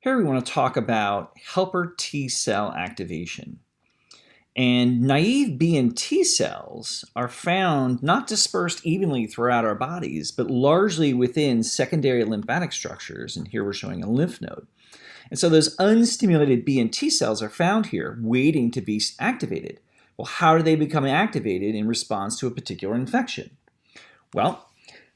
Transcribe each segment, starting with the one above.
Here we want to talk about helper T cell activation. And naive B and T cells are found not dispersed evenly throughout our bodies, but largely within secondary lymphatic structures. And here we're showing a lymph node. And so those unstimulated B and T cells are found here, waiting to be activated. Well, how do they become activated in response to a particular infection? Well,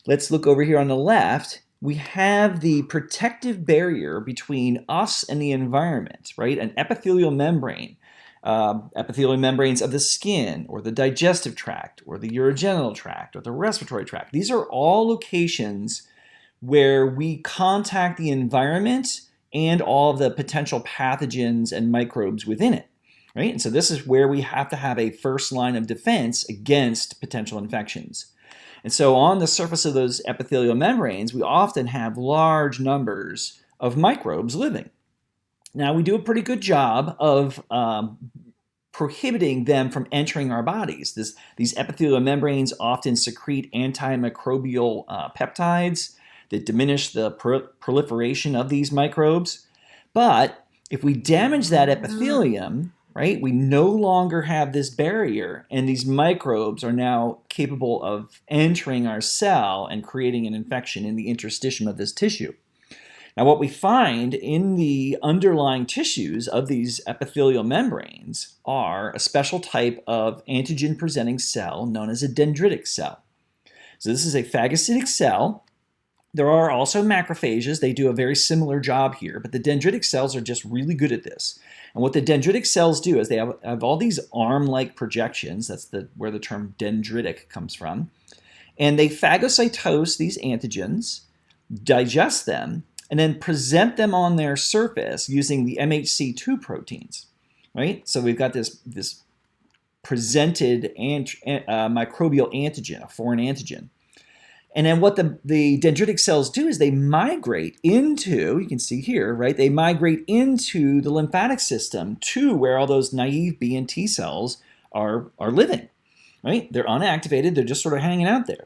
let's look over here on the left. We have the protective barrier between us and the environment, right? An epithelial membrane. Epithelial membranes of the skin or the digestive tract or the urogenital tract or the respiratory tract. These are all locations where we contact the environment and all of the potential pathogens and microbes within it, right? And so this is where we have to have a first line of defense against potential infections. And so on the surface of those epithelial membranes, we often have large numbers of microbes living. Now, we do a pretty good job of prohibiting them from entering our bodies. These epithelial membranes often secrete antimicrobial peptides that diminish the proliferation of these microbes. But if we damage that epithelium, right, we no longer have this barrier, and these microbes are now capable of entering our cell and creating an infection in the interstitium of this tissue. Now, what we find in the underlying tissues of these epithelial membranes are a special type of antigen-presenting cell known as a dendritic cell. So this is a phagocytic cell. There are also macrophages. They do a very similar job here, but the dendritic cells are just really good at this. And what the dendritic cells do is they have all these arm-like projections. That's where the term dendritic comes from. And they phagocytose these antigens, digest them, and then present them on their surface using the MHC2 proteins, right? So we've got this presented microbial antigen, a foreign antigen. And then what the dendritic cells do is they migrate into, you can see here, right? They migrate into the lymphatic system to where all those naive B and T cells are living, right? They're unactivated, they're just sort of hanging out there.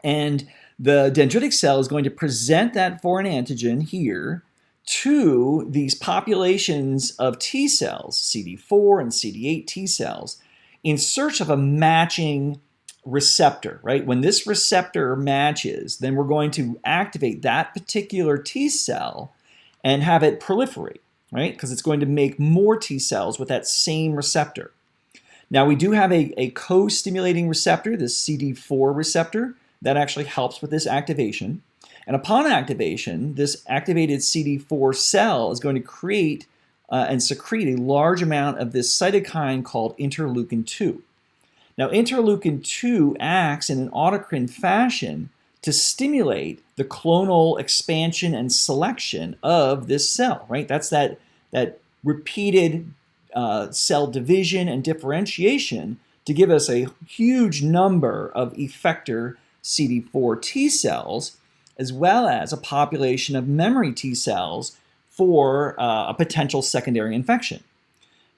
And the dendritic cell is going to present that foreign antigen here to these populations of T cells, CD4 and CD8 T cells, in search of a matching receptor, right? When this receptor matches, then we're going to activate that particular T cell and have it proliferate, right? Because it's going to make more T cells with that same receptor. Now, we do have a co-stimulating receptor, this CD4 receptor, that actually helps with this activation. And upon activation, this activated CD4 cell is going to create and secrete a large amount of this cytokine called interleukin-2. Now, interleukin-2 acts in an autocrine fashion to stimulate the clonal expansion and selection of this cell, right? That's that repeated cell division and differentiation to give us a huge number of effector CD4 T cells, as well as a population of memory T cells for a potential secondary infection.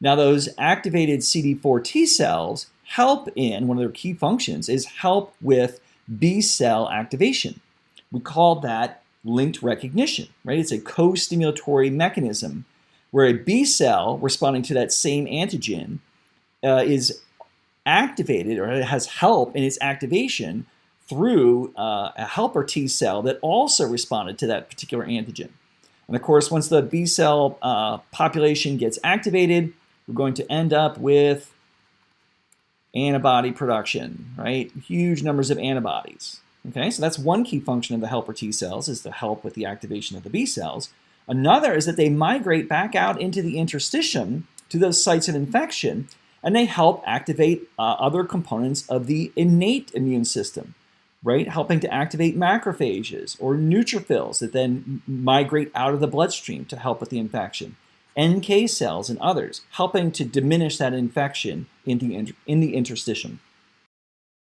Now, those activated CD4 T cells help in, one of their key functions is help with B cell activation. We call that linked recognition, right? It's a co-stimulatory mechanism where a B cell responding to that same antigen is activated, or it has help in its activation through a helper T cell that also responded to that particular antigen. And of course, once the B cell population gets activated, we're going to end up with antibody production, right? Huge numbers of antibodies. Okay, so that's one key function of the helper T cells, is to help with the activation of the B cells. Another is that they migrate back out into the interstitium to those sites of infection, and they help activate other components of the innate immune system, right? Helping to activate macrophages or neutrophils that then migrate out of the bloodstream to help with the infection. NK cells and others, helping to diminish that infection in the interstitium.